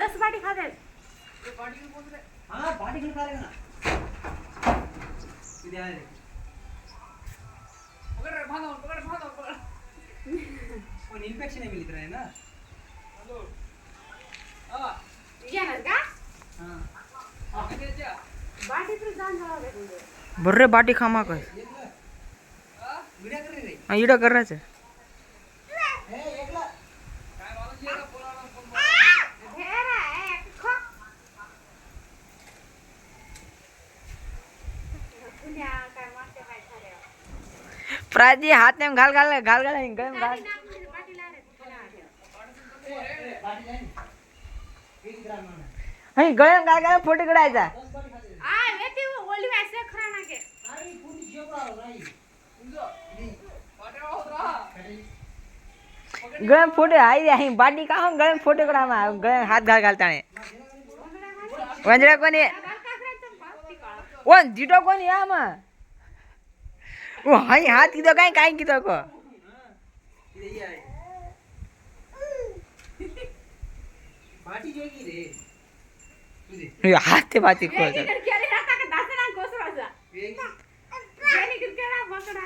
10 बाटी खा दे बाटी को बोल रहे हां बाटी को खा लेगा ना इधर आ रे पकड़ वो इन्फेक्शन है मिल रहा है ना हेलो हां ये ना का हां हां क्या बाटी तो जान जाओ बर्रे बाटी खामा कर हां वीडियो कर रहे हां ईडा कर रहा है ए एकला काय माणूस ये का पुराणा फोन ढेरा है खो दुनिया काय मारते काय खरे प्राजी हाथ में घाल घाल घाल घाल गम घाल बाटी ला रे बाटी जाए 1 ग्राम में हई गळ्यात घाल घाल फोटो काढायचा 10 बाटी खा दे आ वेती ओली वैसे खराना के आई पूरी जेवढा राई तुझो नी बाटे होता गळ्यात फोटो हाई हाई बाटी का गळ्यात फोटो काढा गळ्यात हात घाल घालता ने वंजरा कोणी ओ जीटो कोणी या मा ओ हाई हाथ कीधो काय कीधो को इधर ही आए बाटी जोगी रे तुझे हाथ ते बाती को करके अरे राता का दासना कोसराचा वेग जेनी करके ना बकरा